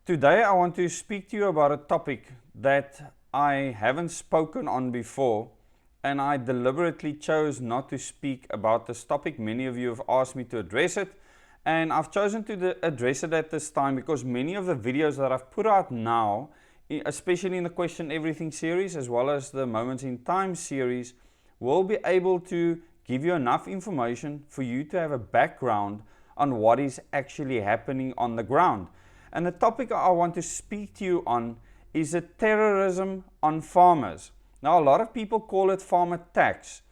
Today I want to speak to you about a topic that I haven't spoken on before, and I deliberately chose not to speak about this topic. Many of you have asked me to address it, and I've chosen to address it at this time because many of the videos that I've put out now, especially in the Question Everything series as well as the Moments in Time series, will be able to give you enough information for you to have a background on what is actually happening on the ground. And the topic I want to speak to you on is the terrorism on farmers. Now, a lot of people call it farm attacks,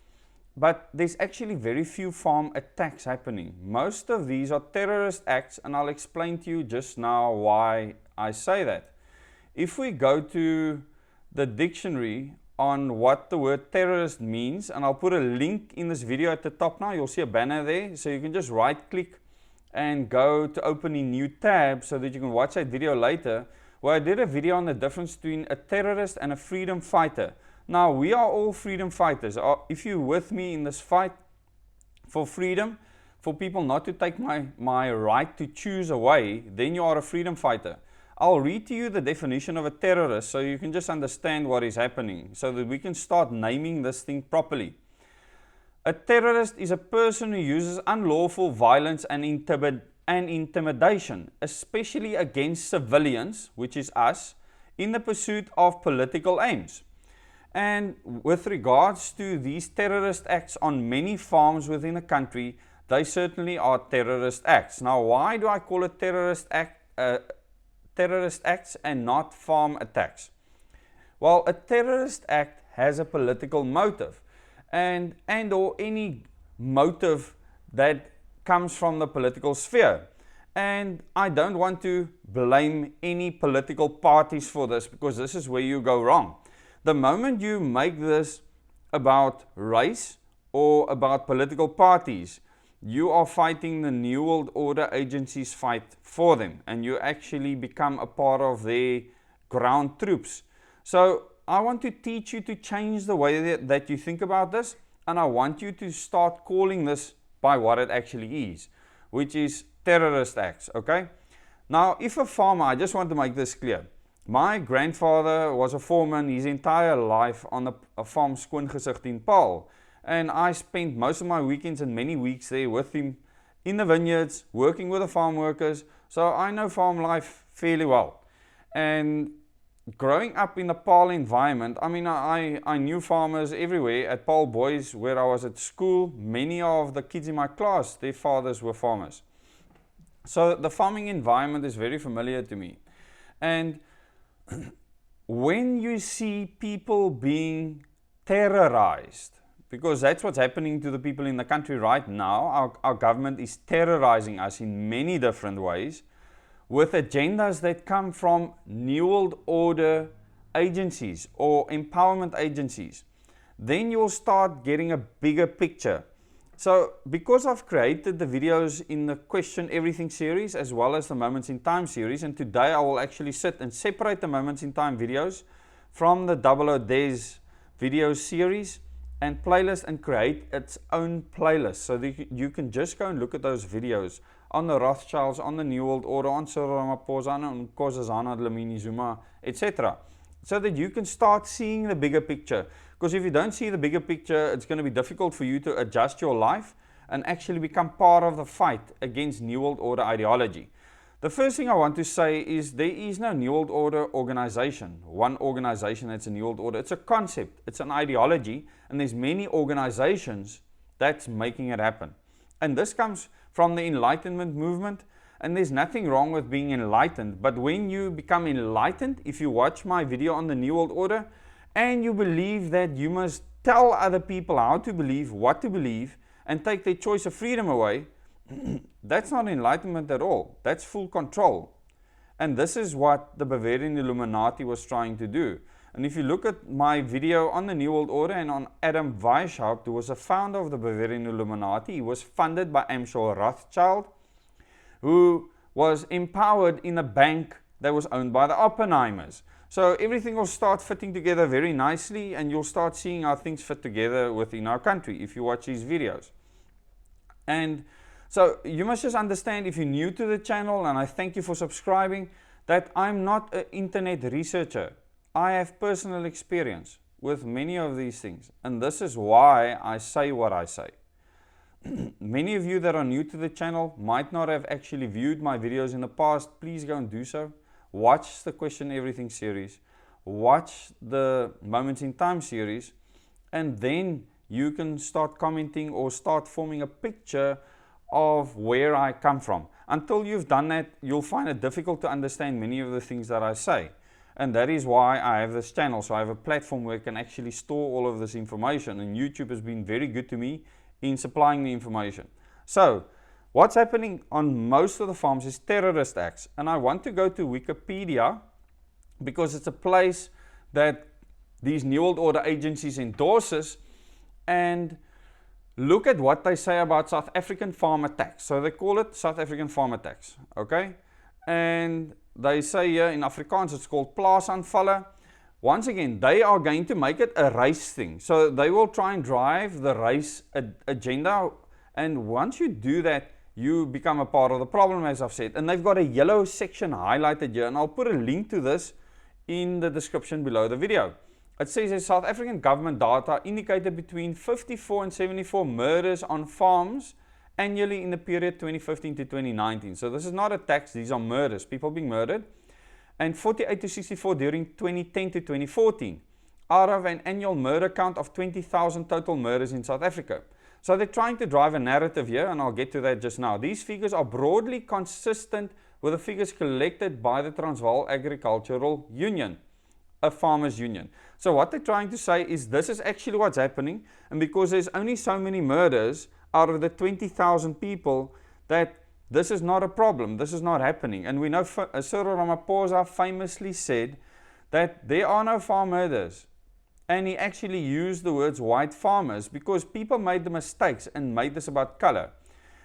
but there's actually very few farm attacks happening. Most of these are terrorist acts, and I'll explain to you just now why I say that. If we go to the dictionary on what the word terrorist means, and I'll put a link in this video at the top now, you'll see a banner there, so you can just right click and go to open a new tab so that you can watch that video later, where I did a video on the difference between a terrorist and a freedom fighter. Now, we are all freedom fighters. If you're with me in this fight for freedom, for people not to take my right to choose away, then you are a freedom fighter. I'll read to you the definition of a terrorist so you can just understand what is happening, so that we can start naming this thing properly. A terrorist is a person who uses unlawful violence and intimidation, especially against civilians, which is us, in the pursuit of political aims. And with regards to these terrorist acts on many farms within a country, they certainly are terrorist acts. Now, why do I call it terrorist acts and not farm attacks? Well, a terrorist act has a political motive. And or any motive that comes from the political sphere. And I don't want to blame any political parties for this, because this is where you go wrong. The moment you make this about race or about political parties, you are fighting the New World Order agencies' fight for them, and you actually become a part of their ground troops. So I want to teach you to change the way that you think about this, and I want you to start calling this by what it actually is, which is terrorist acts, okay? Now, if a farmer, I just want to make this clear. My grandfather was a foreman his entire life on a farm Skoongezicht in Paarl, and I spent most of my weekends and many weeks there with him in the vineyards, working with the farm workers, so I know farm life fairly well. And growing up in the Paarl environment, I mean, I knew farmers everywhere. At Paarl Boys, where I was at school, many of the kids in my class, their fathers were farmers. So the farming environment is very familiar to me. And when you see people being terrorized, because that's what's happening to the people in the country right now, our government is terrorizing us in many different ways, with agendas that come from New World Order agencies or empowerment agencies, then you'll start getting a bigger picture. So, because I've created the videos in the Question Everything series as well as the Moments in Time series, and today I will actually sit and separate the Moments in Time videos from the 00 Days video series and playlist, and create its own playlist so that you can just go and look at those videos on the Rothschilds, on the New World Order, on Cyril Ramaphosa, on Nkosazana Dlamini Zuma, etc. So that you can start seeing the bigger picture. Because if you don't see the bigger picture, it's going to be difficult for you to adjust your life and actually become part of the fight against New World Order ideology. The first thing I want to say is there is no New World Order organization, one organization that's a New World Order. It's a concept, it's an ideology, and there's many organizations that's making it happen. And this comes from the Enlightenment movement, and there's nothing wrong with being enlightened, but when you become enlightened, if you watch my video on the New World Order, and you believe that you must tell other people how to believe, what to believe, and take their choice of freedom away, that's not enlightenment at all. That's full control. And this is what the Bavarian Illuminati was trying to do. And if you look at my video on the New World Order and on Adam Weishaupt, who was a founder of the Bavarian Illuminati, he was funded by Amschel Rothschild, who was empowered in a bank that was owned by the Oppenheimers. So everything will start fitting together very nicely, and you'll start seeing how things fit together within our country if you watch these videos. And so you must just understand, if you're new to the channel, and I thank you for subscribing, that I'm not an internet researcher. I have personal experience with many of these things, and this is why I say what I say. Many of you that are new to the channel might not have actually viewed my videos in the past. Please go and do so. Watch the Question Everything series, watch the Moments in Time series, and then you can start commenting or start forming a picture of where I come from. Until you've done that, you'll find it difficult to understand many of the things that I say. And that is why I have this channel. So I have a platform where I can actually store all of this information. And YouTube has been very good to me in supplying the information. So what's happening on most of the farms is terrorist acts. And I want to go to Wikipedia because it's a place that these New World Order agencies endorses, and look at what they say about South African farm attacks. So they call it South African farm attacks, okay? And they say here in Afrikaans it's called plaasaanvalle. Once again, they are going to make it a race thing. So they will try and drive the race agenda, and once you do that, you become a part of the problem, as I've said. And they've got a yellow section highlighted here, and I'll put a link to this in the description below the video. It says that South African government data indicated between 54 and 74 murders on farms annually in the period 2015 to 2019. So this is not attacks, these are murders, people being murdered. And 48 to 64 during 2010 to 2014, out of an annual murder count of 20,000 total murders in South Africa. So they're trying to drive a narrative here, and I'll get to that just now. These figures are broadly consistent with the figures collected by the Transvaal Agricultural Union, a farmers union. So what they're trying to say is this is actually what's happening, and because there's only so many murders out of the 20,000 people, that this is not a problem, this is not happening. And we know Cyril Ramaphosa famously said that there are no farm murders. And he actually used the words white farmers because people made the mistakes and made this about color.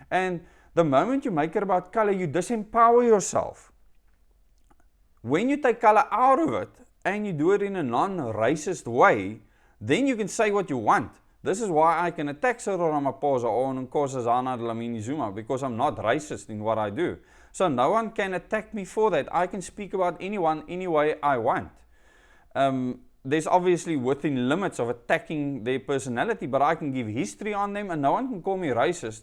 And the moment you make it about color, you disempower yourself. When you take color out of it and you do it in a non-racist way, then you can say what you want. This is why I can attack Cyril Ramaphosa or Nkosazana Dlamini Zuma, because I'm not racist in what I do. So no one can attack me for that. I can speak about anyone any way I want. There's obviously within limits of attacking their personality, but I can give history on them and no one can call me racist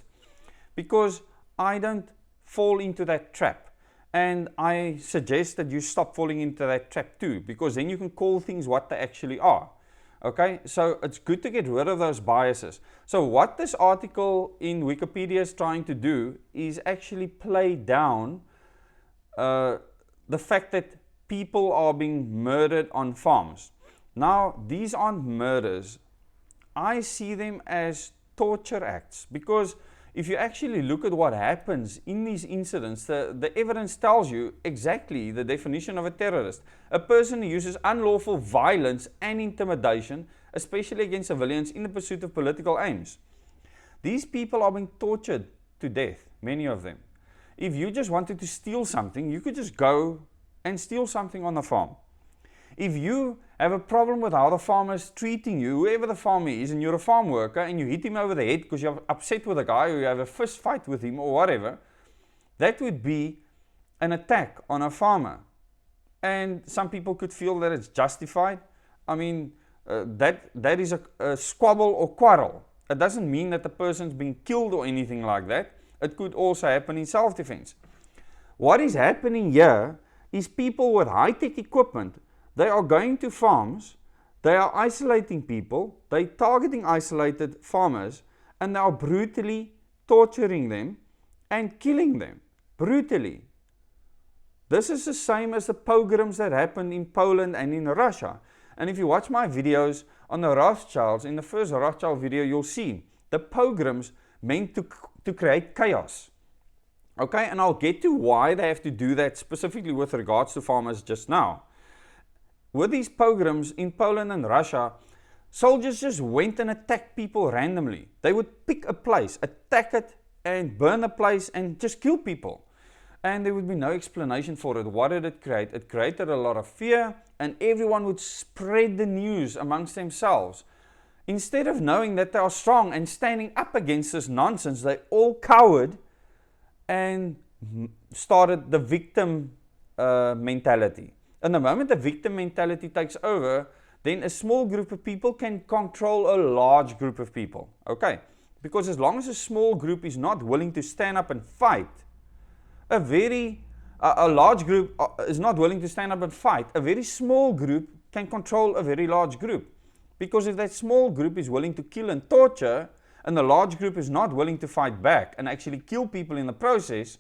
because I don't fall into that trap. And I suggest that you stop falling into that trap too, because then you can call things what they actually are. Okay, so it's good to get rid of those biases. So what this article in Wikipedia is trying to do is actually play down the fact that people are being murdered on farms. Now, these aren't murders. I see them as torture acts, because if you actually look at what happens in these incidents, the evidence tells you exactly the definition of a terrorist. A person who uses unlawful violence and intimidation, especially against civilians in the pursuit of political aims. These people are being tortured to death, many of them. If you just wanted to steal something, you could just go and steal something on the farm. If you have a problem with how the farmer is treating you, whoever the farmer is, and you're a farm worker and you hit him over the head because you're upset with a guy or you have a fist fight with him or whatever, that would be an attack on a farmer. And some people could feel that it's justified. I mean, that is a squabble or quarrel. It doesn't mean that the person's being killed or anything like that. It could also happen in self-defense. What is happening here is people with high-tech equipment, they are going to farms, they are isolating people, they are targeting isolated farmers, and they are brutally torturing them and killing them, brutally. This is the same as the pogroms that happened in Poland and in Russia. And if you watch my videos on the Rothschilds, in the first Rothschild video, you'll see the pogroms meant to create chaos. Okay, and I'll get to why they have to do that specifically with regards to farmers just now. With these pogroms in Poland and Russia, soldiers just went and attacked people randomly. They would pick a place, attack it, and burn the place and just kill people. And there would be no explanation for it. What did it create? It created a lot of fear, and everyone would spread the news amongst themselves. Instead of knowing that they are strong and standing up against this nonsense, they all cowered and started the victim mentality. And the moment the victim mentality takes over, then a small group of people can control a large group of people. Okay? Because as long as a small group is not willing to stand up and fight, a large group is not willing to stand up and fight, a very small group can control a very large group. Because if that small group is willing to kill and torture, and the large group is not willing to fight back and actually kill people in the process,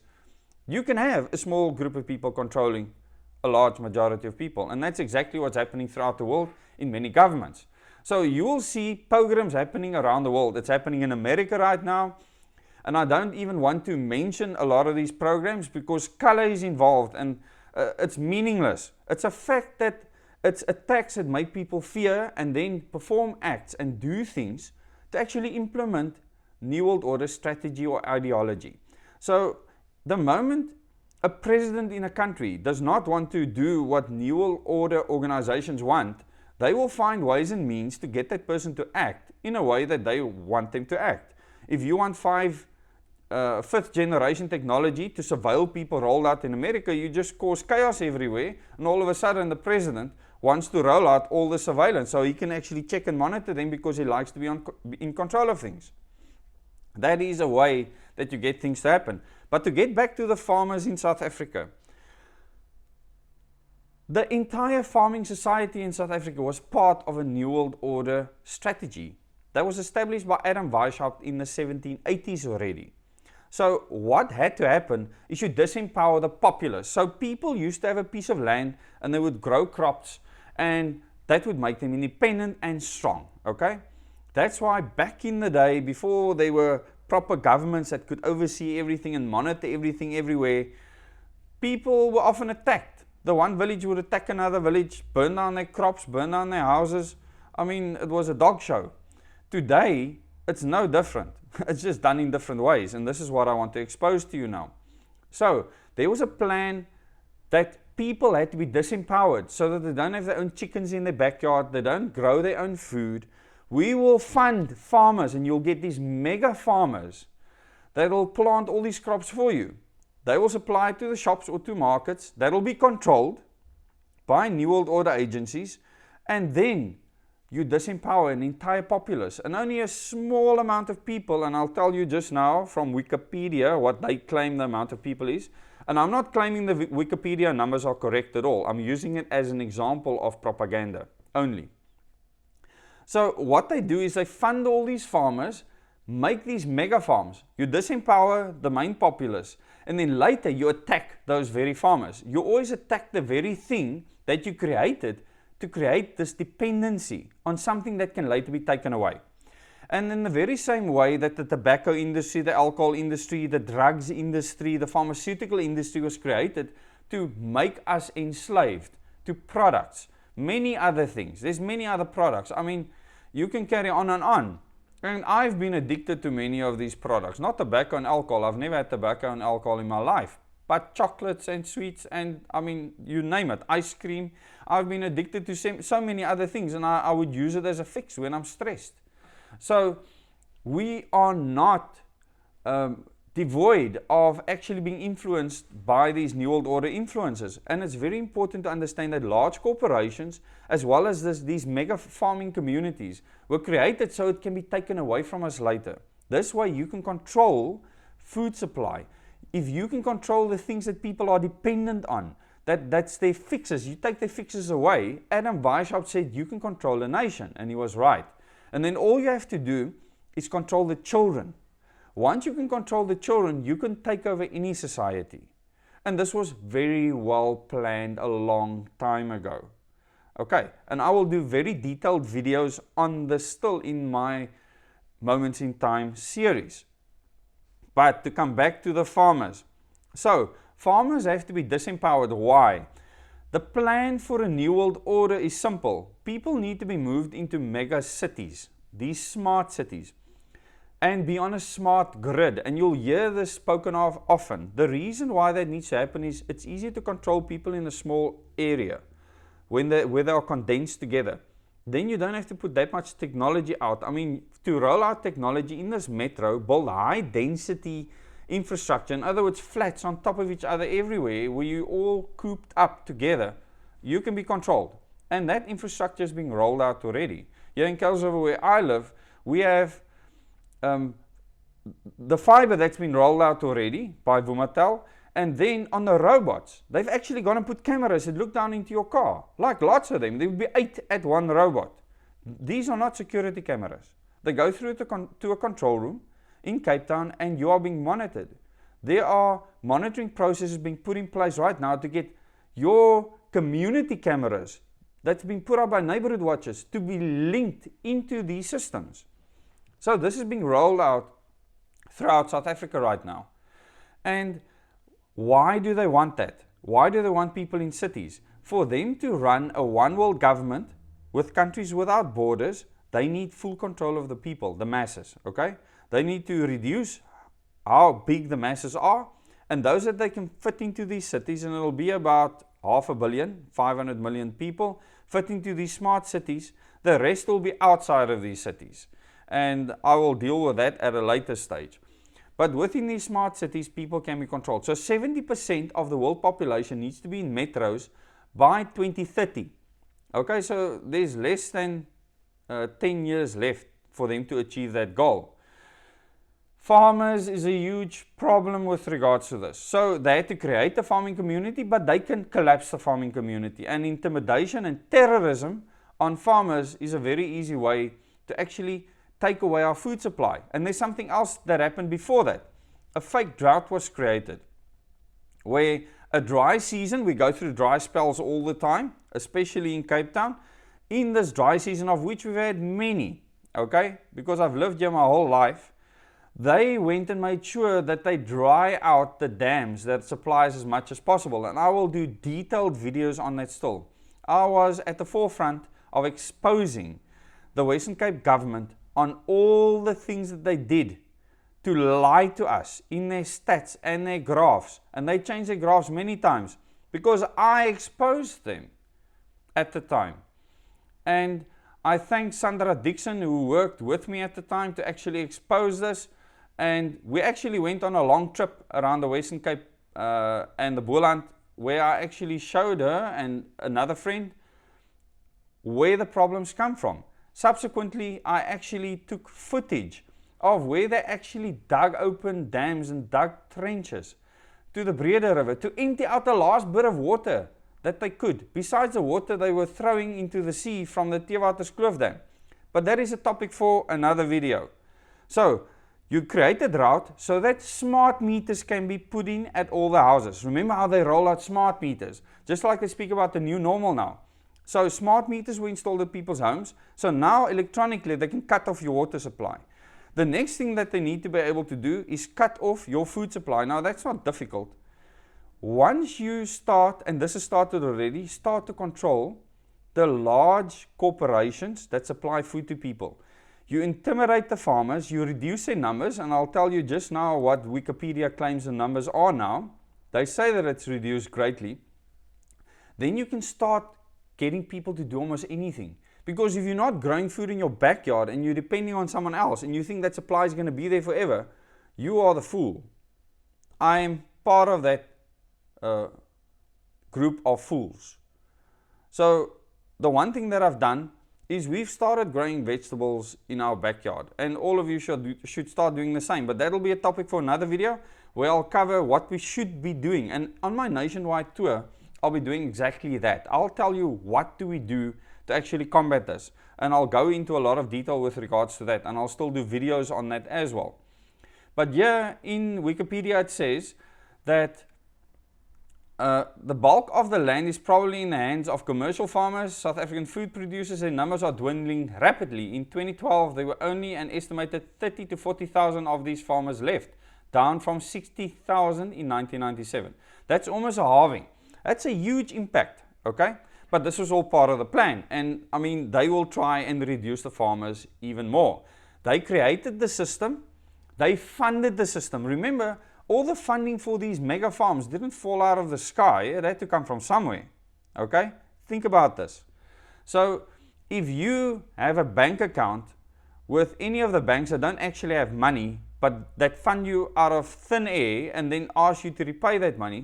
you can have a small group of people controlling a large majority of people. And that's exactly what's happening throughout the world in many governments. So you will see pogroms happening around the world. It's happening in America right now. And I don't even want to mention a lot of these programs because color is involved and it's meaningless. It's a fact that it's attacks that make people fear and then perform acts and do things to actually implement New World Order strategy or ideology. So the moment a president in a country does not want to do what New World Order organizations want, they will find ways and means to get that person to act in a way that they want them to act. If you want fifth generation technology to surveil people rolled out in America, you just cause chaos everywhere, and all of a sudden the president wants to roll out all the surveillance so he can actually check and monitor them because he likes to be in control of things. That is a way that you get things to happen. But to get back to the farmers in South Africa, the entire farming society in South Africa was part of a New World Order strategy that was established by Adam Weishaupt in the 1780s already. So what had to happen is you disempower the populace. So people used to have a piece of land and they would grow crops and that would make them independent and strong. Okay? That's why back in the day, before there were proper governments that could oversee everything and monitor everything everywhere, people were often attacked. The one village would attack another village, burn down their crops, burn down their houses. I mean, it was a dog show. Today, it's no different. It's just done in different ways, and this is what I want to expose to you now. So, there was a plan that people had to be disempowered so that they don't have their own chickens in their backyard, they don't grow their own food. We will fund farmers, and you'll get these mega farmers that will plant all these crops for you. They will supply to the shops or to markets. That will be controlled by New World Order agencies, and then you disempower an entire populace, and only a small amount of people, and I'll tell you just now from Wikipedia what they claim the amount of people is, and I'm not claiming the Wikipedia numbers are correct at all. I'm using it as an example of propaganda only. So what they do is they fund all these farmers, make these mega farms. You disempower the main populace, and then later you attack those very farmers. You always attack the very thing that you created to create this dependency on something that can later be taken away. And in the very same way that the tobacco industry, the alcohol industry, the drugs industry, the pharmaceutical industry was created to make us enslaved to products, many other things. There's many other products. I mean, you can carry on and on. And I've been addicted to many of these products, not tobacco and alcohol. I've never had tobacco and alcohol in my life, but chocolates and sweets and, I mean, you name it, ice cream. I've been addicted to so many other things, and I would use it as a fix when I'm stressed. So we are not devoid of actually being influenced by these New World Order influences. And it's very important to understand that large corporations, as well as these mega farming communities, were created so it can be taken away from us later. This way you can control food supply. If you can control the things that people are dependent on, that's their fixes. You take their fixes away. Adam Weishaupt said you can control a nation, and he was right. And then all you have to do is control the children. Once you can control the children, you can take over any society. And this was very well planned a long time ago. Okay, and I will do very detailed videos on this still in my Moments in Time series. But to come back to the farmers. So, farmers have to be disempowered. Why? The plan for a New World Order is simple. People need to be moved into mega cities, these smart cities, and be on a smart grid. And you'll hear this spoken of often. The reason why that needs to happen is it's easier to control people in a small area where they are condensed together. Then you don't have to put that much technology out. I mean, to roll out technology in this metro, build high density infrastructure, in other words flats on top of each other everywhere, where you all cooped up together, you can be controlled. And that infrastructure is being rolled out already. Here in Kelsriver, where I live, we have the fiber that's been rolled out already by Vumatel. And then on the robots, they've actually gone and put cameras that look down into your car. Like lots of them. There will be 8 at one robot. These are not security cameras. They go through to a control room in Cape Town and you are being monitored. There are monitoring processes being put in place right now to get your community cameras that's been put up by neighborhood watches to be linked into these systems. So this is being rolled out throughout South Africa right now. And why do they want that? Why do they want people in cities? For them to run a one world government with countries without borders, they need full control of the people, the masses, okay? They need to reduce how big the masses are, and those that they can fit into these cities, and it'll be about 500 million, 500 million people fit into these smart cities. The rest will be outside of these cities. And I will deal with that at a later stage. But within these smart cities, people can be controlled. So 70% of the world population needs to be in metros by 2030. Okay, so there's less than 10 years left for them to achieve that goal. Farmers is a huge problem with regards to this. So they had to create a farming community, but they can collapse the farming community. And intimidation and terrorism on farmers is a very easy way to actually take away our food supply. And there's something else that happened before that. A fake drought was created, where a dry season, we go through dry spells all the time, especially in Cape Town. In this dry season, of which we've had many, okay, because I've lived here my whole life, they went and made sure that they dry out the dams that supplies as much as possible. And I will do detailed videos on that still. I was at the forefront of exposing the Western Cape government on all the things that they did to lie to us in their stats and their graphs. And they changed their graphs many times because I exposed them at the time. And I thank Sandra Dixon, who worked with me at the time, to actually expose this. And we actually went on a long trip around the Western Cape and the Boland, where I actually showed her and another friend where the problems come from. Subsequently, I actually took footage of where they actually dug open dams and dug trenches to the Brede River to empty out the last bit of water that they could, besides the water they were throwing into the sea from the Theewaterskloof Dam. But that is a topic for another video. So, you create a drought so that smart meters can be put in at all the houses. Remember how they roll out smart meters, just like they speak about the new normal now. So smart meters were installed at people's homes. So now electronically they can cut off your water supply. The next thing that they need to be able to do is cut off your food supply. Now that's not difficult. Once you start, and this has started already, start to control the large corporations that supply food to people. You intimidate the farmers, you reduce their numbers, and I'll tell you just now what Wikipedia claims the numbers are now. They say that it's reduced greatly. Then you can start getting people to do almost anything. Because if you're not growing food in your backyard and you're depending on someone else and you think that supply is going to be there forever, you are the fool. I am part of that group of fools. So the one thing that I've done is we've started growing vegetables in our backyard, and all of you should start doing the same. But that'll be a topic for another video where I'll cover what we should be doing. And on my nationwide tour, I'll be doing exactly that. I'll tell you what do we do to actually combat this, and I'll go into a lot of detail with regards to that, and I'll still do videos on that as well. But here in Wikipedia it says that the bulk of the land is probably in the hands of commercial farmers, South African food producers, and numbers are dwindling rapidly. In 2012, there were only an estimated 30 to 40,000 of these farmers left, down from 60,000 in 1997. That's almost a halving. That's a huge impact, okay? But this was all part of the plan. And I mean, they will try and reduce the farmers even more. They created the system. They funded the system. Remember, all the funding for these mega farms didn't fall out of the sky. It had to come from somewhere, okay? Think about this. So if you have a bank account with any of the banks that don't actually have money, but that fund you out of thin air and then ask you to repay that money,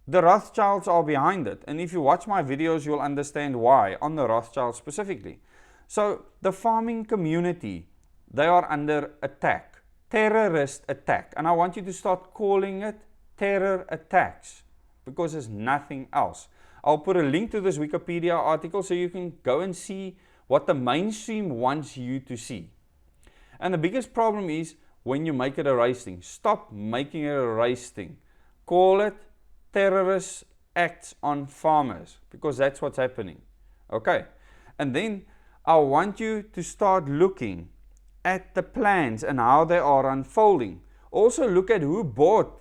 the Rothschilds are behind it. And if you watch my videos, you'll understand why, on the Rothschilds specifically. So the farming community, they are under attack, terrorist attack. And I want you to start calling it terror attacks, because there's nothing else. I'll put a link to this Wikipedia article so you can go and see what the mainstream wants you to see. And the biggest problem is when you make it a race thing. Stop making it a race thing. Call it terrorist acts on farmers, because that's what's happening. Okay? And then I want you to start looking at the plans and how they are unfolding. Also look at who bought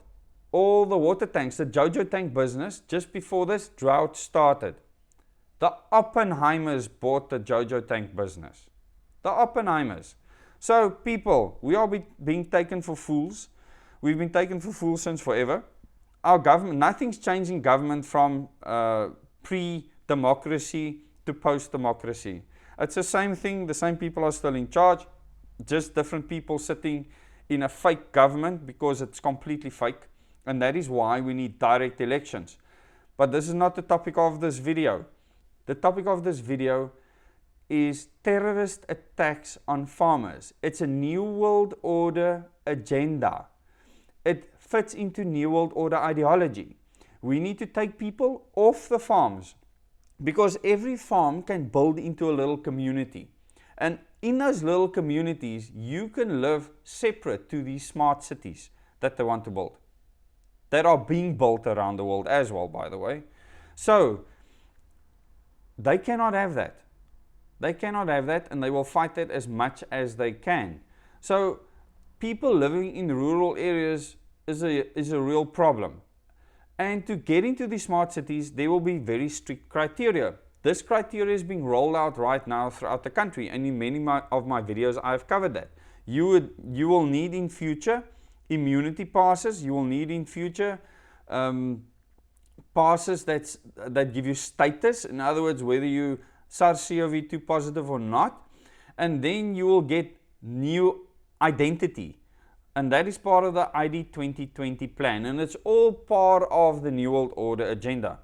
all the water tanks, the Jojo tank business, just before this drought started. The Oppenheimers bought the Jojo tank business. The Oppenheimers. So people, we are being taken for fools. We've been taken for fools since forever. Our government, nothing's changing government from pre-democracy to post-democracy. It's the same thing, the same people are still in charge, just different people sitting in a fake government because it's completely fake. And that is why we need direct elections. But this is not the topic of this video. The topic of this video is terrorist attacks on farmers. It's a New World Order agenda. It fits into New World Order ideology. We need to take people off the farms, because every farm can build into a little community. And in those little communities, you can live separate to these smart cities that they want to build, that are being built around the world as well, by the way. So they cannot have that. They cannot have that, and they will fight that as much as they can. So people living in rural areas is a real problem. And to get into the smart cities, there will be very strict criteria. This criteria is being rolled out right now throughout the country, and in many of my videos I've covered that. You will need in future immunity passes. You will need in future passes that give you status. In other words, whether you SARS-CoV-2 positive or not. And then you will get new identity. And that is part of the ID 2020 plan. And it's all part of the New World Order agenda.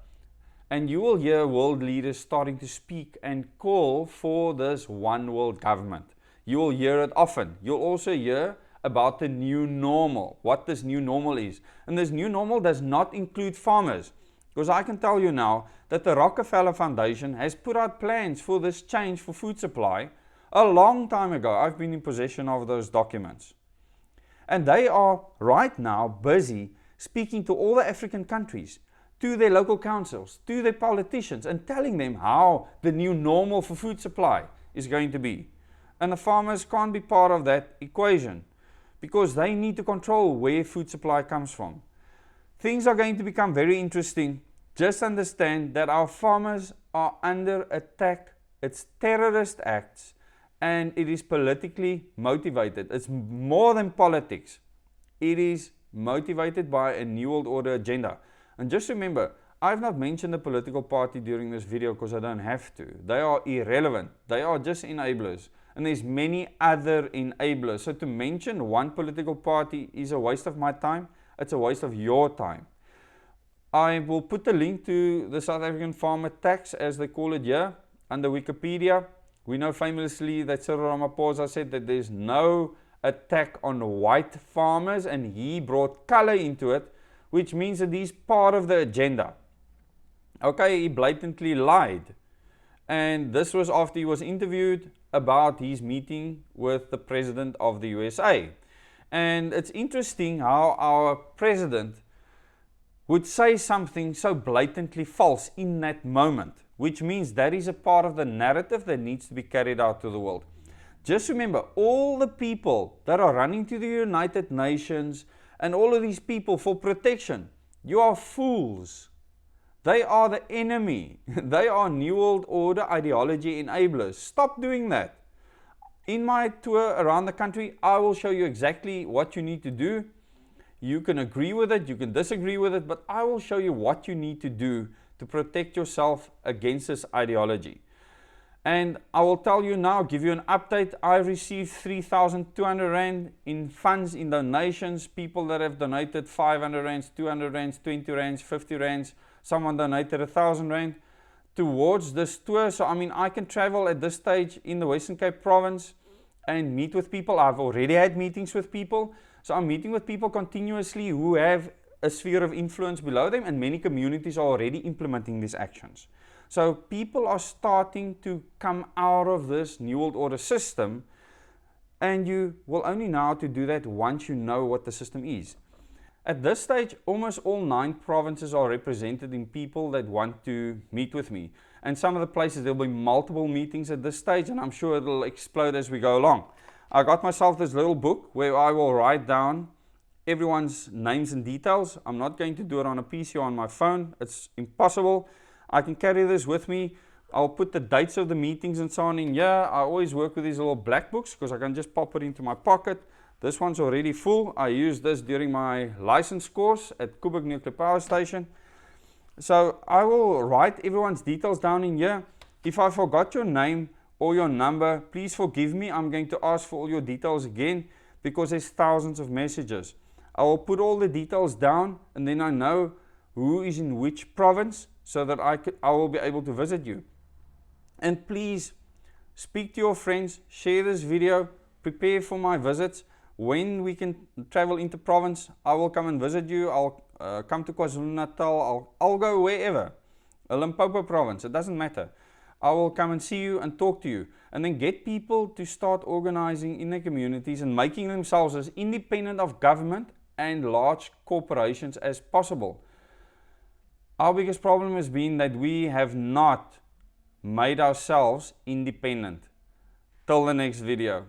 And you will hear world leaders starting to speak and call for this one world government. You will hear it often. You'll also hear about the new normal, what this new normal is. And this new normal does not include farmers. Because I can tell you now that the Rockefeller Foundation has put out plans for this change for food supply a long time ago. I've been in possession of those documents. And they are right now busy speaking to all the African countries, to their local councils, to their politicians, and telling them how the new normal for food supply is going to be. And the farmers can't be part of that equation, because they need to control where food supply comes from. Things are going to become very interesting. Just understand that our farmers are under attack. It's terrorist acts, and it is politically motivated. It's more than politics. It is motivated by a New World Order agenda. And just remember, I've not mentioned a political party during this video because I don't have to. They are irrelevant. They are just enablers. And there's many other enablers. So to mention one political party is a waste of my time. It's a waste of your time. I will put the link to the South African farmer tax, as they call it here, under Wikipedia. We know famously that Cyril Ramaphosa said that there's no attack on white farmers, and he brought color into it, which means that he's part of the agenda. Okay, he blatantly lied. And this was after he was interviewed about his meeting with the President of the USA. And it's interesting how our President would say something so blatantly false in that moment, which means that is a part of the narrative that needs to be carried out to the world. Just remember, all the people that are running to the United Nations and all of these people for protection, you are fools. They are the enemy. They are New World Order ideology enablers. Stop doing that. In my tour around the country, I will show you exactly what you need to do. You can agree with it, you can disagree with it, but I will show you what you need to do to protect yourself against this ideology. And I will tell you now, give you an update. I received 3,200 Rand in funds, in donations. People that have donated 500 Rands, 200 Rands, 20 Rands, 50 Rands. Someone donated 1,000 Rand towards this tour. So I mean, I can travel at this stage in the Western Cape province and meet with people. I've already had meetings with people. So I'm meeting with people continuously who have a sphere of influence below them, and many communities are already implementing these actions. So people are starting to come out of this New World Order system, and you will only know how to do that once you know what the system is. At this stage, almost all 9 provinces are represented in people that want to meet with me. And some of the places, there will be multiple meetings at this stage, and I'm sure it will explode as we go along. I got myself this little book where I will write down everyone's names and details. I'm not going to do it on a PC or on my phone. It's impossible. I can carry this with me. I'll put the dates of the meetings and so on in here. I always work with these little black books because I can just pop it into my pocket. This one's already full. I used this during my license course at Koeberg Nuclear Power Station. So I will write everyone's details down in here. If I forgot your name or your number, please forgive me. I'm going to ask for all your details again because there's thousands of messages. I will put all the details down, and then I know who is in which province, so that I will be able to visit you. And please speak to your friends, share this video, prepare for my visits. When we can travel into province, I will come and visit you. I'll come to KwaZulu-Natal. I'll go wherever, Limpopo province, it doesn't matter. I will come and see you and talk to you, and then get people to start organizing in their communities and making themselves as independent of government and large corporations as possible. Our biggest problem has been that we have not made ourselves independent. Till the next video.